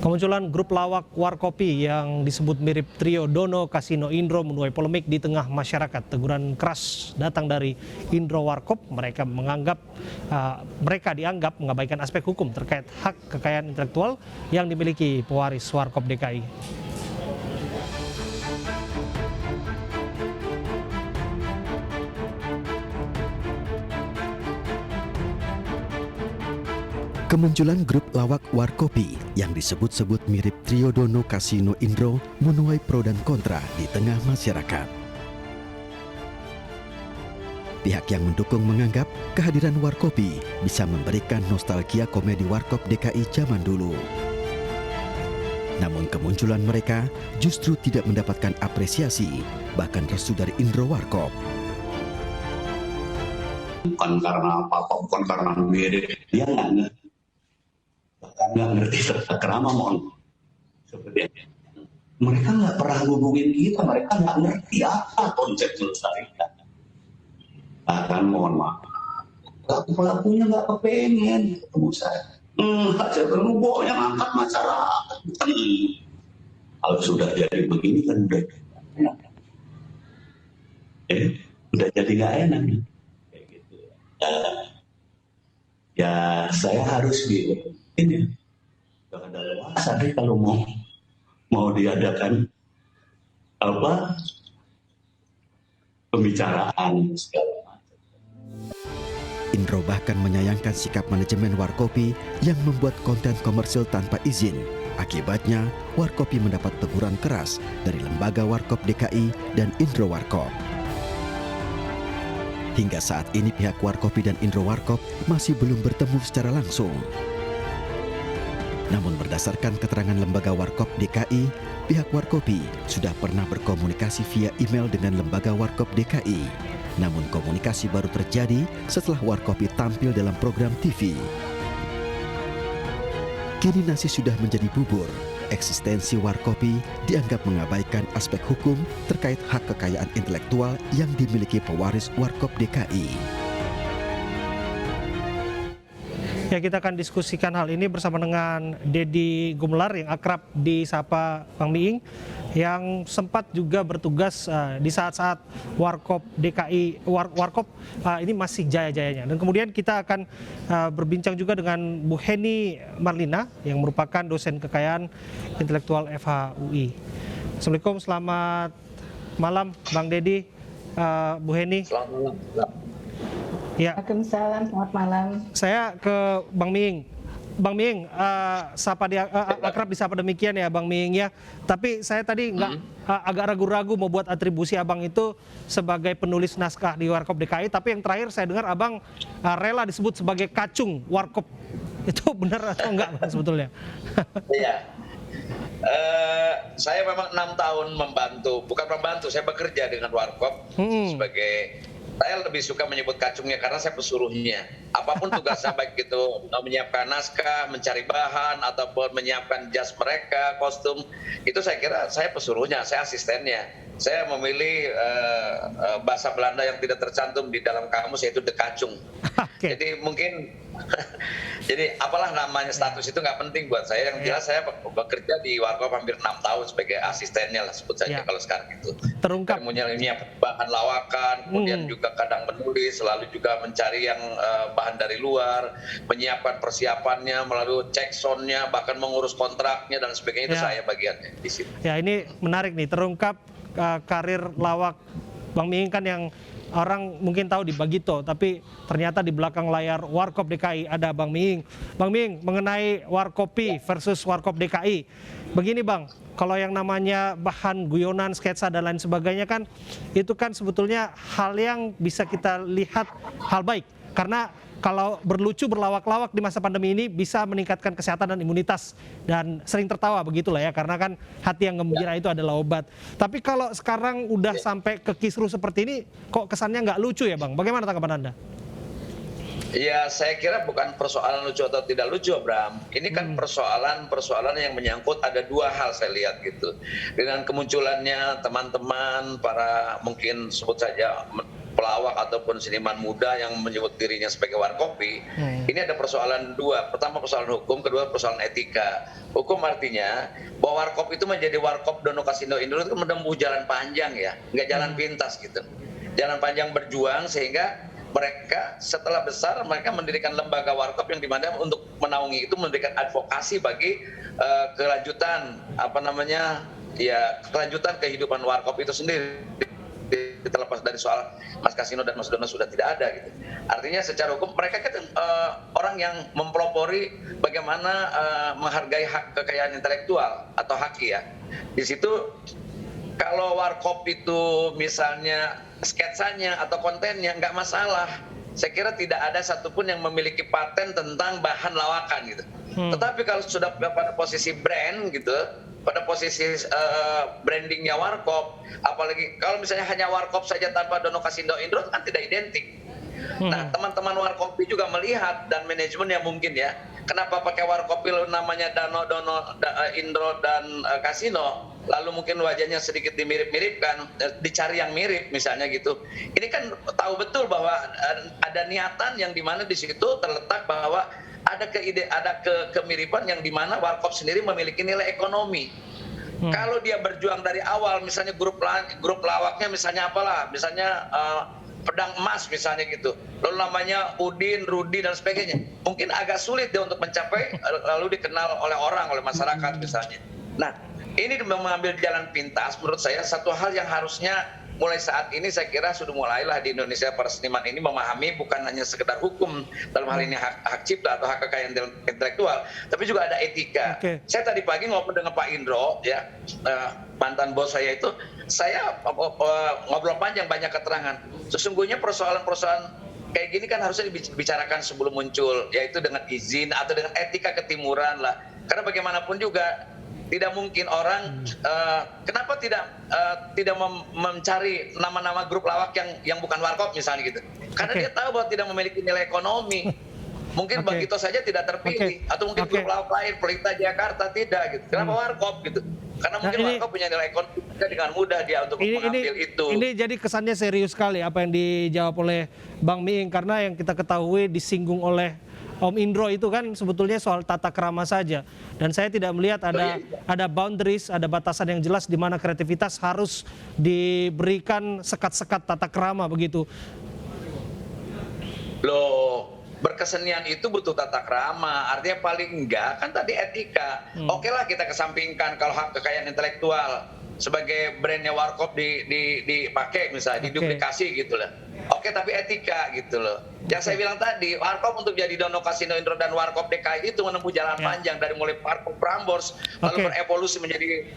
Kemunculan grup lawak Warkopi yang disebut mirip trio Dono Kasino Indro menuai polemik di tengah masyarakat. Teguran keras datang dari Indro Warkop. Mereka dianggap mengabaikan aspek hukum terkait hak kekayaan intelektual yang dimiliki pewaris Warkop DKI. Kemunculan grup lawak Warkopi yang disebut-sebut mirip trio Dono Kasino Indro menuai pro dan kontra di tengah masyarakat. Pihak yang mendukung menganggap kehadiran Warkopi bisa memberikan nostalgia komedi Warkop DKI zaman dulu. Namun kemunculan mereka justru tidak mendapatkan apresiasi, bahkan restu dari Indro Warkop. Bukan karena apa-apa, bukan karena mirip, dia nggak ngerti tata krama, mohon seperti itu. Mereka nggak pernah hubungin kita, mereka nggak ngerti apa konsep melestarikan. Bahkan mohon maaf, pelakunya nggak kepengen ketemu saya. Saya berhubung yang angkat masyarakat. Kalau sudah jadi begini kan udah enak. Udah jadi nggak enak. Kayak gitu. Ya saya harus ini jangan ada luasa deh kalau mau diadakan pembicaraan segala macam. Indro bahkan menyayangkan sikap manajemen Warkopi yang membuat konten komersil tanpa izin. Akibatnya, Warkopi mendapat teguran keras dari lembaga Warkop DKI dan Indro Warkop. Hingga saat ini pihak Warkopi dan Indro Warkop masih belum bertemu secara langsung. Namun berdasarkan keterangan lembaga Warkop DKI, pihak Warkopi sudah pernah berkomunikasi via email dengan lembaga Warkop DKI. Namun komunikasi baru terjadi setelah Warkopi tampil dalam program TV. Kini nasi sudah menjadi bubur. Eksistensi Warkopi dianggap mengabaikan aspek hukum terkait hak kekayaan intelektual yang dimiliki pewaris Warkop DKI. Ya, kita akan diskusikan hal ini bersama dengan Deddy Gumelar yang akrab disapa Bang Miing, yang sempat juga bertugas di saat-saat Warkop DKI Warkop ini masih jaya-jayanya. Dan kemudian kita akan berbincang juga dengan Bu Heni Marlina yang merupakan dosen kekayaan intelektual FHUI. Assalamualaikum, selamat malam Bang Deddy, Bu Heni. Selamat malam. Ya. Waalaikumsalam, selamat malam. Saya ke Bang Miing. Bang Miing, akrab disapa demikian ya Bang Miing ya. Tapi saya tadi agak ragu-ragu mau buat atribusi Abang itu sebagai penulis naskah di Warkop DKI. Tapi yang terakhir saya dengar Abang rela disebut sebagai kacung Warkop. Itu benar atau enggak Bang sebetulnya? Iya. Saya memang 6 tahun bukan membantu, saya bekerja dengan Warkop sebagai. Saya lebih suka menyebut kacungnya karena saya pesuruhnya. Apapun tugas saya, baik itu menyiapkan naskah, mencari bahan, ataupun menyiapkan jas mereka, kostum, itu saya kira saya pesuruhnya, saya asistennya. Saya memilih bahasa Belanda yang tidak tercantum di dalam kamus, yaitu de kacung. Okay. Jadi mungkin, jadi apalah namanya status itu nggak penting buat saya. Yang jelas saya bekerja di Warkop hampir 6 tahun sebagai asistennya lah, sebut saja kalau sekarang itu. Terungkap. Menyiapkan bahan lawakan, kemudian juga kadang menulis, selalu juga mencari yang bahan dari luar, menyiapkan persiapannya, melalui cek soundnya, bahkan mengurus kontraknya dan sebagainya, itu saya bagiannya di situ. Ya, ini menarik nih, terungkap karir lawak Bang Miing kan yang orang mungkin tahu di Bagito, tapi ternyata di belakang layar Warkop DKI ada Bang Miing. Bang Miing, mengenai Warkopi versus Warkop DKI, begini Bang, kalau yang namanya bahan guyonan, sketsa dan lain sebagainya kan itu kan sebetulnya hal yang bisa kita lihat hal baik, karena kalau berlucu, berlawak-lawak di masa pandemi ini bisa meningkatkan kesehatan dan imunitas, dan sering tertawa begitulah ya, karena kan hati yang gembira itu adalah obat. Tapi kalau sekarang udah sampai ke kisruh seperti ini, kok kesannya nggak lucu ya Bang? Bagaimana tanggapan Anda? Ya, saya kira bukan persoalan lucu atau tidak lucu, Bram. Ini kan persoalan yang menyangkut ada dua hal saya lihat gitu. Dengan kemunculannya teman-teman para mungkin sebut saja pelawak ataupun seniman muda yang menyebut dirinya sebagai warkopi, ini ada persoalan dua. Pertama persoalan hukum, kedua persoalan etika. Hukum artinya bahwa warkop itu menjadi warkop Dono Kasino Indro itu menempuh jalan panjang ya, nggak jalan pintas gitu. Jalan panjang berjuang sehingga mereka setelah besar mereka mendirikan lembaga warkop yang dimana untuk menaungi itu memberikan advokasi bagi kelanjutan kelanjutan kehidupan warkop itu sendiri, terlepas dari soal Mas Kasino dan Mas Dono sudah tidak ada gitu. Artinya secara hukum mereka kan orang yang mempelopori bagaimana menghargai hak kekayaan intelektual atau haki ya. Di situ kalau warkop itu misalnya sketsanya atau kontennya nggak masalah. Saya kira tidak ada satupun yang memiliki paten tentang bahan lawakan gitu. Tetapi kalau sudah pada posisi brand gitu, pada posisi brandingnya warkop, apalagi kalau misalnya hanya warkop saja tanpa Dono Kasino Indro kan tidak identik. Nah, teman-teman warkopi juga melihat dan manajemen yang mungkin ya, kenapa pakai warkopi namanya Dono Indro dan Kasino, lalu mungkin wajahnya sedikit dimirip-miripkan, dicari yang mirip misalnya gitu. Ini kan tahu betul bahwa ada niatan yang dimana di situ terletak bahwa ada kemiripan yang dimana warkop sendiri memiliki nilai ekonomi. Kalau dia berjuang dari awal, misalnya grup lawaknya misalnya apalah, misalnya pedang emas misalnya gitu, lalu namanya Udin, Rudi dan sebagainya, mungkin agak sulit dia untuk mencapai lalu dikenal oleh orang, oleh masyarakat misalnya. Nah, ini mengambil jalan pintas menurut saya satu hal yang harusnya mulai saat ini saya kira sudah mulailah di Indonesia para seniman ini memahami bukan hanya sekedar hukum dalam hal ini hak cipta atau hak kekayaan intelektual, tapi juga ada etika. Saya tadi pagi ngobrol dengan Pak Indro ya, mantan bos saya itu, saya ngobrol panjang banyak keterangan. Sesungguhnya persoalan-persoalan kayak gini kan harusnya dibicarakan sebelum muncul, yaitu dengan izin atau dengan etika ketimuran lah. Karena bagaimanapun juga tidak mungkin orang kenapa tidak mencari nama-nama grup lawak yang bukan warkop misalnya gitu. Karena dia tahu bahwa tidak memiliki nilai ekonomi. Mungkin Bagito saja tidak terpilih atau mungkin grup lawak lain, Pelita Jakarta tidak gitu. Kenapa warkop gitu? Karena mungkin warkop punya nilai ekonomi dengan mudah dia untuk mengambil itu. Ini jadi kesannya serius sekali apa yang dijawab oleh Bang Miing, karena yang kita ketahui disinggung oleh Om Indro itu kan sebetulnya soal tata krama saja, dan saya tidak melihat ada boundaries, ada batasan yang jelas di mana kreativitas harus diberikan sekat-sekat tata krama begitu. Loh, berkesenian itu butuh tata krama, artinya paling enggak kan tadi etika. Oke lah kita kesampingkan kalau hak kekayaan intelektual sebagai brandnya warkop dipakai misalnya, diduplikasi gitu lah. Oke, tapi etika gitu loh. Yang saya bilang tadi, warkop untuk jadi Dono Kasino Indro dan warkop DKI itu menempuh jalan panjang dari mulai warkop Prambors lalu berevolusi menjadi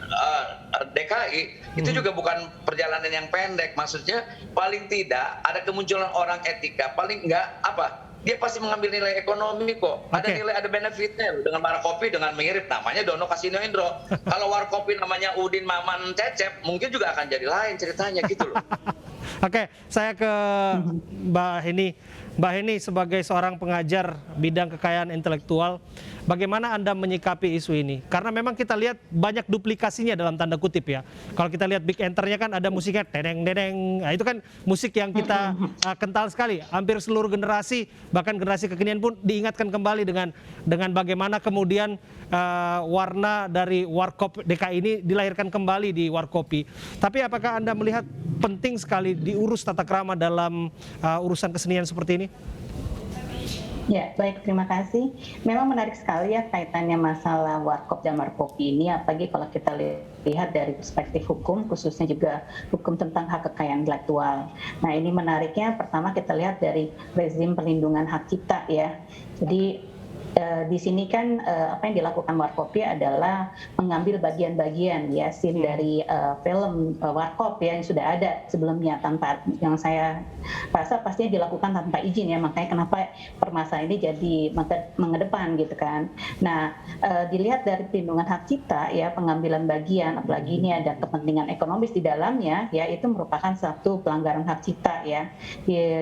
DKI. Itu juga bukan perjalanan yang pendek. Maksudnya paling tidak ada kemunculan orang etika, paling enggak apa? Dia pasti mengambil nilai ekonomi kok. Ada nilai, ada benefitnya loh. Dengan warkopi dengan mirip namanya Dono Kasino Indro. Kalau warkopi namanya Udin Maman Cecep, mungkin juga akan jadi lain ceritanya gitu loh. Oke, saya ke Mbak Heni. Mbak Heni sebagai seorang pengajar bidang kekayaan intelektual, bagaimana Anda menyikapi isu ini? Karena memang kita lihat banyak duplikasinya dalam tanda kutip ya. Kalau kita lihat Big Enter-nya kan ada musiknya dedeng-dedeng. Nah, itu kan musik yang kita kental sekali. Hampir seluruh generasi, bahkan generasi kekinian pun diingatkan kembali dengan bagaimana kemudian warna dari warkop DKI ini dilahirkan kembali di warkopi. Tapi apakah Anda melihat penting sekali diurus tata krama dalam urusan kesenian seperti ini? Ya, baik, terima kasih. Memang menarik sekali ya kaitannya masalah warkop dan warkopi ini, apalagi kalau kita lihat dari perspektif hukum, khususnya juga hukum tentang hak kekayaan intelektual. Nah, ini menariknya, pertama kita lihat dari rezim perlindungan hak cipta ya. Jadi di sini kan apa yang dilakukan warkopi adalah mengambil bagian-bagian ya scene dari film warkop ya yang sudah ada sebelumnya, tanpa, yang saya rasa pastinya dilakukan tanpa izin ya, makanya kenapa permasalahan ini jadi mengedepan gitu kan. Nah, dilihat dari perlindungan hak cipta ya, pengambilan bagian, apalagi ini ada kepentingan ekonomis di dalamnya ya, itu merupakan satu pelanggaran hak cipta ya.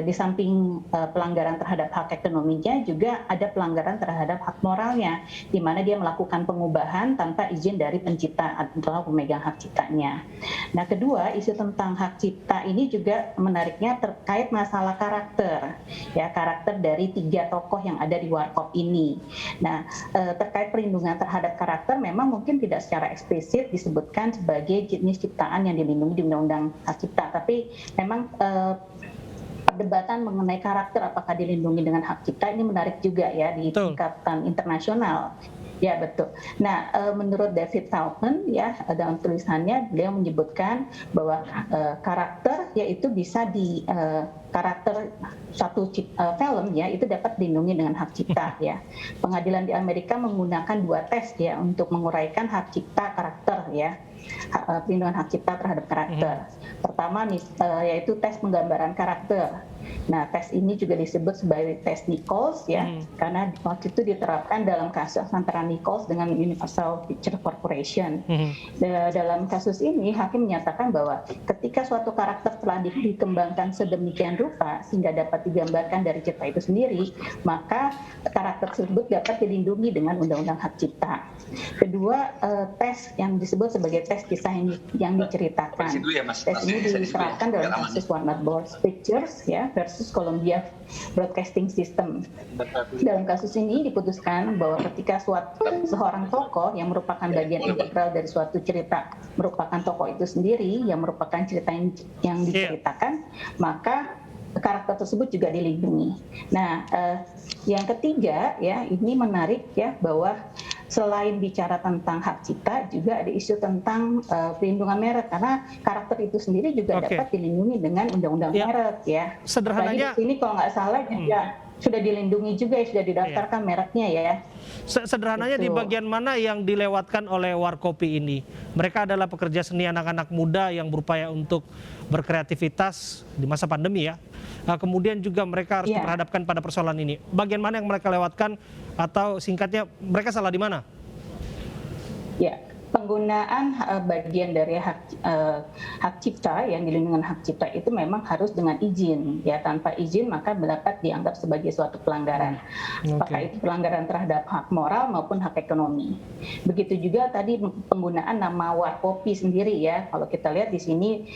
Di samping pelanggaran terhadap hak ekonominya juga ada pelanggaran terhadap terhadap hak moralnya, di mana dia melakukan pengubahan tanpa izin dari pencipta atau pemegang hak ciptanya. Nah, kedua, isu tentang hak cipta ini juga menariknya terkait masalah karakter, ya, karakter dari 3 tokoh yang ada di Warkop ini. Nah, terkait perlindungan terhadap karakter memang mungkin tidak secara eksplisit disebutkan sebagai jenis ciptaan yang dilindungi di Undang-Undang Hak Cipta, tapi memang perdebatan mengenai karakter apakah dilindungi dengan hak cipta ini menarik juga ya di tingkatan internasional. Ya, betul. Nah, menurut David Feldman ya, dalam tulisannya beliau menyebutkan bahwa karakter yaitu bisa di karakter satu film ya itu dapat dilindungi dengan hak cipta ya. Pengadilan di Amerika menggunakan 2 tes ya untuk menguraikan hak cipta karakter ya. Perlindungan hak cipta terhadap karakter. Pertama yaitu tes penggambaran karakter. Nah, tes ini juga disebut sebagai tes Nichols ya, karena waktu itu diterapkan dalam kasus antara Nichols dengan Universal Pictures Corporation. Dalam kasus ini, hakim menyatakan bahwa ketika suatu karakter telah dikembangkan sedemikian rupa sehingga dapat digambarkan dari cipta itu sendiri, maka karakter tersebut dapat dilindungi dengan Undang-Undang Hak Cipta. Kedua, tes yang disebut sebagai tes kisah yang diceritakan. Tes ini diterapkan dalam kasus Warner Bros. Pictures ya versus Columbia Broadcasting System. Dalam kasus ini diputuskan bahwa ketika seorang tokoh yang merupakan bagian integral dari suatu cerita merupakan tokoh itu sendiri yang merupakan cerita yang diceritakan, maka karakter tersebut juga dilindungi. Nah, yang ketiga ya ini menarik ya bahwa selain bicara tentang hak cipta juga ada isu tentang perlindungan merek karena karakter itu sendiri juga dapat dilindungi dengan undang-undang merek ya. Sederhananya di sini kalau nggak salah ya sudah dilindungi juga ya, sudah didaftarkan mereknya ya. Sederhananya di bagian mana yang dilewatkan oleh Warkopi ini? Mereka adalah pekerja seni anak-anak muda yang berupaya untuk berkreativitas di masa pandemi ya. Kemudian juga mereka harus diperhadapkan pada persoalan ini. Bagian mana yang mereka lewatkan atau singkatnya mereka salah di mana? Ya, penggunaan bagian dari hak cipta yang dilindungi dengan hak cipta itu memang harus dengan izin ya, tanpa izin maka dapat dianggap sebagai suatu pelanggaran. Apakah itu pelanggaran terhadap hak moral maupun hak ekonomi. Begitu juga tadi penggunaan nama Warkopi sendiri ya. Kalau kita lihat di sini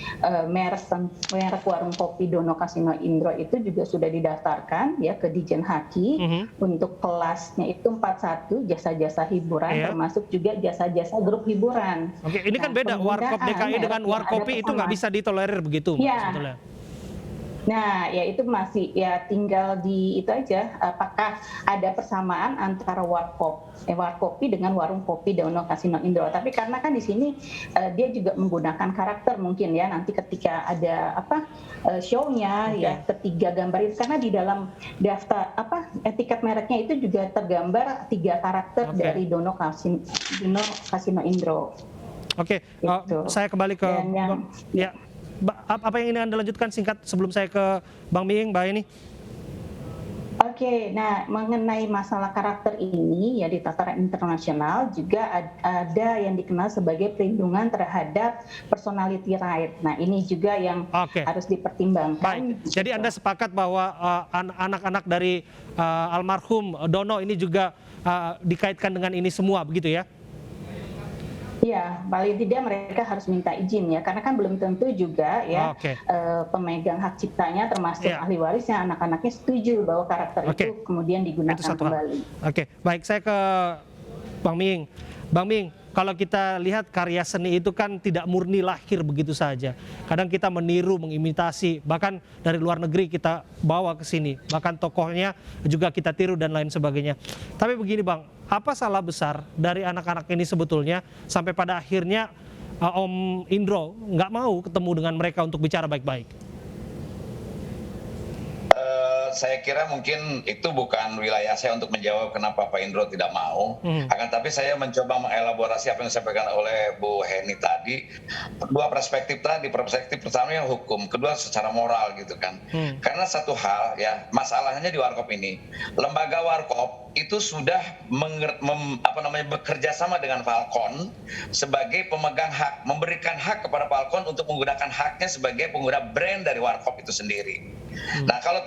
merek warung kopi Dono Kasino Indro itu juga sudah didaftarkan ya ke Dijen Haki untuk kelasnya itu 41 jasa-jasa hiburan termasuk juga jasa-jasa grup hiburan. Oke, ini kan beda Warkop DKI dengan Warkopi itu nggak bisa ditolerir begitu sebetulnya. Nah, ya itu masih ya tinggal di itu aja apakah ada persamaan antara Warkopi dengan warung kopi Dono Kasino Indro. Tapi karena kan di sini dia juga menggunakan karakter mungkin ya nanti ketika ada show-nya ya ketiga gambar itu karena di dalam daftar etiket mereknya itu juga tergambar 3 karakter dari Dono Kasino Indro. Oke, saya kembali ke apa yang ingin Anda lanjutkan singkat sebelum saya ke Bang Miing, Mbak ini? Oke, nah mengenai masalah karakter ini ya di tataran internasional juga ada yang dikenal sebagai perlindungan terhadap personality right. Nah ini juga yang harus dipertimbangkan. Baik, jadi Anda sepakat bahwa anak-anak dari almarhum Dono ini juga dikaitkan dengan ini semua begitu ya? Iya, paling tidak mereka harus minta izin ya, karena kan belum tentu juga ya pemegang hak ciptanya termasuk ahli warisnya, anak-anaknya setuju bahwa karakter itu kemudian digunakan kembali. Oke, baik saya ke Bang Miing. Bang Miing, kalau kita lihat karya seni itu kan tidak murni lahir begitu saja. Kadang kita meniru, mengimitasi, bahkan dari luar negeri kita bawa ke sini, bahkan tokohnya juga kita tiru dan lain sebagainya. Tapi begini Bang, apa salah besar dari anak-anak ini sebetulnya sampai pada akhirnya Om Indro nggak mau ketemu dengan mereka untuk bicara baik-baik? Saya kira mungkin itu bukan wilayah saya untuk menjawab kenapa Pak Indro tidak mau. Akan tapi saya mencoba mengelaborasi apa yang disampaikan oleh Bu Heni tadi. 2 perspektif tadi, perspektif pertama yang hukum, kedua secara moral gitu kan. Karena satu hal ya, masalahnya di Warkop ini, lembaga Warkop itu sudah bekerja sama dengan Falcon sebagai pemegang hak, memberikan hak kepada Falcon untuk menggunakan haknya sebagai pengguna brand dari Warkop itu sendiri. Nah, kalau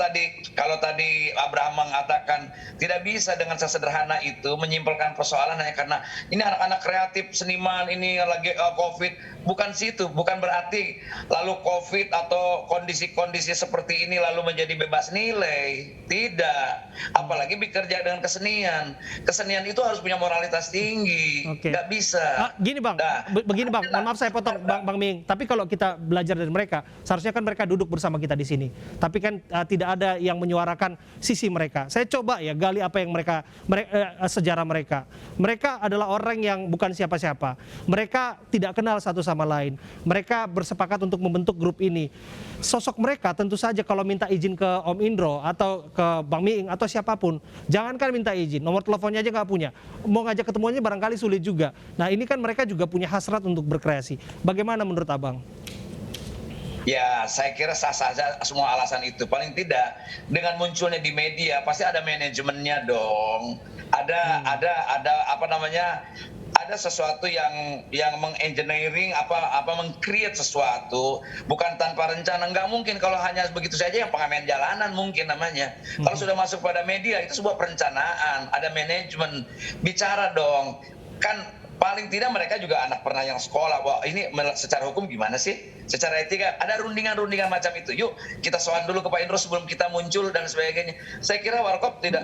tadi Abraham mengatakan tidak bisa dengan sesederhana itu menyimpulkan persoalan hanya karena ini anak-anak kreatif, seniman, ini lagi COVID. Bukan situ, bukan berarti lalu COVID atau kondisi-kondisi seperti ini lalu menjadi bebas nilai. Tidak. Apalagi bekerja dengan kesenian. Kesenian itu harus punya moralitas tinggi. Nggak bisa. Gini Bang, begini Bang, maaf saya potong Bang Ming. Tapi kalau kita belajar dari mereka, seharusnya kan mereka duduk bersama kita di sini. Tapi kan tidak ada yang menyuarakan sisi mereka. Saya coba ya gali apa yang sejarah mereka. Mereka adalah orang yang bukan siapa-siapa. Mereka tidak kenal satu sama lain. Mereka bersepakat untuk membentuk grup ini. Sosok mereka tentu saja kalau minta izin ke Om Indro atau ke Bang Miing atau siapapun, jangankan minta izin, nomor teleponnya aja nggak punya. Mau ngajak ketemuannya barangkali sulit juga. Nah ini kan mereka juga punya hasrat untuk berkreasi. Bagaimana menurut Abang? Ya, saya kira sah saja semua alasan itu. Paling tidak dengan munculnya di media pasti ada manajemennya dong. Ada apa namanya? Ada sesuatu yang mengengineering meng-create sesuatu bukan tanpa rencana. Nggak mungkin kalau hanya begitu saja yang pengamen jalanan mungkin namanya. Kalau sudah masuk pada media itu sebuah perencanaan, ada manajemen. Bicara dong. Kan paling tidak mereka juga anak pernah yang sekolah. Wah, ini secara hukum gimana sih? Secara etika ada rundingan-rundingan macam itu. Yuk kita soal dulu ke Pak Indro sebelum kita muncul dan sebagainya. Saya kira Warkop tidak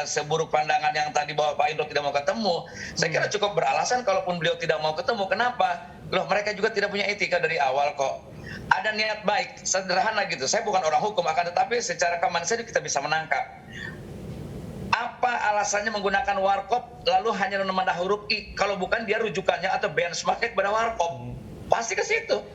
seburuk pandangan yang tadi bahwa Pak Indro tidak mau ketemu. Saya kira cukup beralasan kalaupun beliau tidak mau ketemu. Kenapa? Loh mereka juga tidak punya etika dari awal kok. Ada niat baik, sederhana gitu. Saya bukan orang hukum, akan tetapi secara kemanusiaan kita bisa menangkap. Apa alasannya menggunakan Warkop lalu hanya menambah huruf I? Kalau bukan dia rujukannya atau benchmark pada Warkop. Pasti ke situ.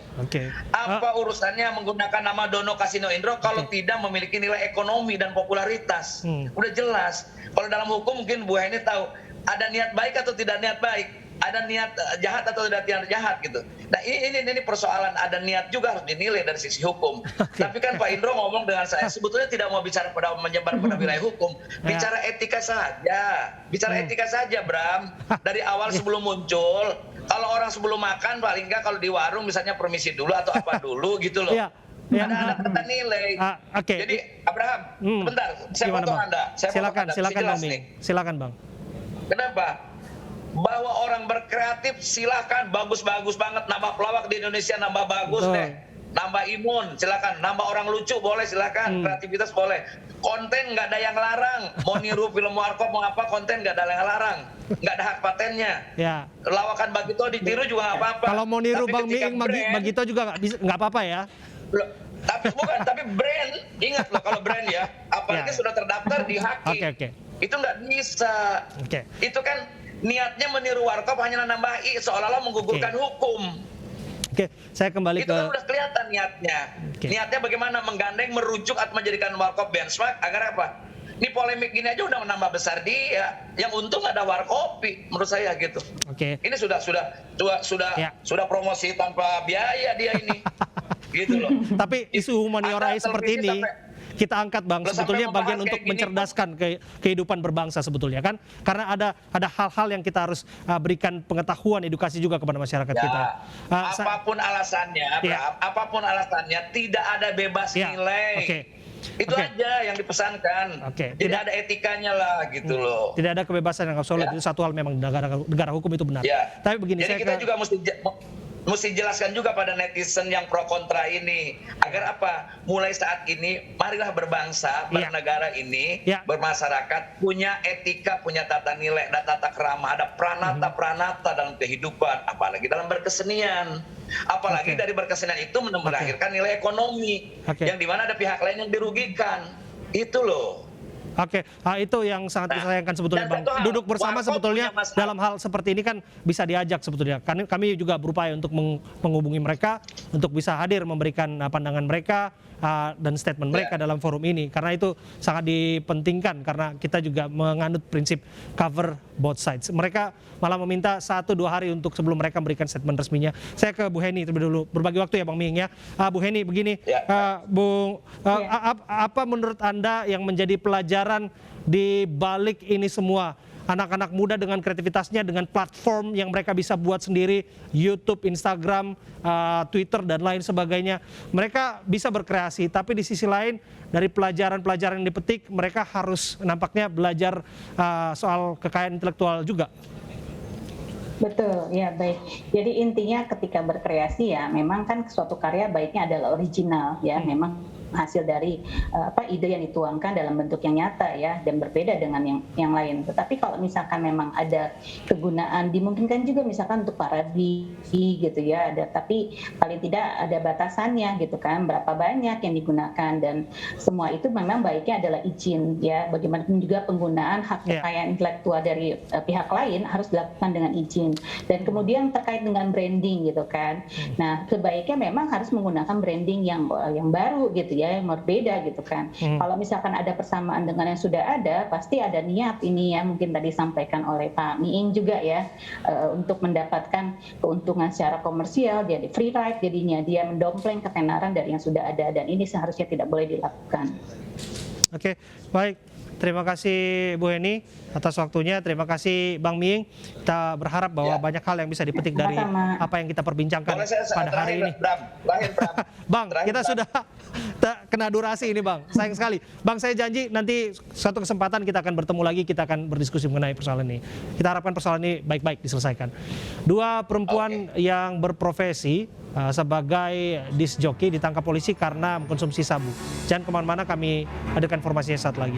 Apa urusannya menggunakan nama Dono Kasino Indro kalau tidak memiliki nilai ekonomi dan popularitas? Udah jelas. Kalau dalam hukum mungkin Bu Heni tahu ada niat baik atau tidak niat baik, ada niat jahat atau tidak niat jahat gitu. Nah ini persoalan ada niat juga harus dinilai dari sisi hukum. Tapi kan Pak Indro ngomong dengan saya sebetulnya tidak mau bicara pada menyebar pada wilayah hukum, bicara etika saja, etika saja Bram. Dari awal sebelum muncul. Kalau orang sebelum makan paling enggak kalau di warung misalnya permisi dulu atau apa dulu gitu loh. Ada tata nilai. Jadi Abraham, bentar, saya potong Anda. Silakan Bang Ming. Silakan Bang. Kenapa? Bahwa orang berkreatif silakan, bagus-bagus banget, nambah pelawak di Indonesia nambah bagus deh. Nambah imun, silakan. Nambah orang lucu boleh, silakan. Kreativitas boleh. Konten nggak ada yang larang. Mau niru film Warkop mau apa konten nggak ada yang larang. Nggak ada hak patennya. Lawakan Bagito ditiru juga nggak apa-apa. Kalau mau niru Bang Miing, Bagito juga nggak apa-apa ya. Tapi brand, ingat loh kalau brand ya, apalagi sudah terdaftar di Haki. Itu nggak bisa. Itu kan niatnya meniru Warkop hanya nambah I seolah-olah menggugurkan hukum. Saya kembali itu kan udah kelihatan niatnya. Niatnya bagaimana menggandeng, merujuk atau menjadikan Warkop benchmark agar apa? Ini polemik gini aja udah menambah besar dia. Yang untung ada Warkopi menurut saya gitu. Ini sudah promosi tanpa biaya dia ini. Gitu loh. Tapi isu humaniora seperti ini kita angkat Bang, sebetulnya bagian untuk mencerdaskan kehidupan berbangsa sebetulnya kan, karena ada hal-hal yang kita harus berikan pengetahuan, edukasi juga kepada masyarakat kita. Apapun alasannya, apapun alasannya, tidak ada bebas nilai. Itu aja yang dipesankan. Tidak ada etikanya lah gitu loh. Tidak ada kebebasan yang absolut, itu satu hal memang negara hukum itu benar. Tapi begini, jadi kita juga mesti jelaskan juga pada netizen yang pro kontra ini agar apa? Mulai saat ini marilah berbangsa, bernegara ini, bermasyarakat punya etika, punya tata nilai, ada tata krama, ada pranata dalam kehidupan, apalagi dalam berkesenian. Apalagi dari berkesenian itu melahirkan nilai ekonomi yang dimana ada pihak lain yang dirugikan. Itu loh. Itu yang sangat disayangkan sebetulnya Bang. Duduk bersama sebetulnya dalam hal seperti ini kan bisa diajak sebetulnya. Kami juga berupaya untuk menghubungi mereka untuk bisa hadir memberikan pandangan mereka dan statement mereka dalam forum ini. Karena itu sangat dipentingkan karena kita juga menganut prinsip cover both sides. Mereka malah meminta 1-2 hari untuk sebelum mereka memberikan statement resminya. Saya ke Bu Heni terlebih dulu. Berbagi waktu ya Bang Miing ya. Bu Heni begini, apa menurut Anda yang menjadi pelajaran di balik ini semua? anak-anak muda dengan kreativitasnya, dengan platform yang mereka bisa buat sendiri, YouTube, Instagram, Twitter, dan lain sebagainya. Mereka bisa berkreasi, tapi di sisi lain dari pelajaran-pelajaran yang dipetik, mereka harus nampaknya belajar soal kekayaan intelektual juga. Betul, ya baik. Jadi intinya ketika berkreasi ya, memang kan suatu karya baiknya adalah original ya, memang hasil dari ide yang dituangkan dalam bentuk yang nyata ya, dan berbeda dengan yang lain. Tetapi kalau misalkan memang ada kegunaan, dimungkinkan juga misalkan untuk parodi gitu ya, ada, tapi paling tidak ada batasannya gitu kan, berapa banyak yang digunakan, dan semua itu memang baiknya adalah izin ya. Bagaimanapun juga penggunaan hak kekayaan intelektual dari pihak lain harus dilakukan dengan izin. Dan kemudian terkait dengan branding gitu kan, nah sebaiknya memang harus menggunakan branding yang baru gitu ya, yang berbeda gitu kan. Kalau misalkan ada persamaan dengan yang sudah ada, pasti ada niat ini ya, mungkin tadi disampaikan oleh Pak Miing juga ya, untuk mendapatkan keuntungan secara komersial, jadi free ride, jadinya dia mendompleng ketenaran dari yang sudah ada, dan ini seharusnya tidak boleh dilakukan. Oke, baik. Terima kasih Bu Heni atas waktunya. Terima kasih Bang Miing. Kita berharap bahwa banyak hal yang bisa dipetik dari apa yang kita perbincangkan pada hari ini. Bang, kita sudah kena durasi ini Bang. Sayang sekali. Bang, saya janji nanti suatu kesempatan kita akan bertemu lagi, kita akan berdiskusi mengenai persoalan ini. Kita harapkan persoalan ini baik-baik diselesaikan. Dua perempuan yang berprofesi sebagai disc jockey ditangkap polisi karena mengkonsumsi sabu. Jangan kemana-mana, kami hadirkan informasinya saat lagi.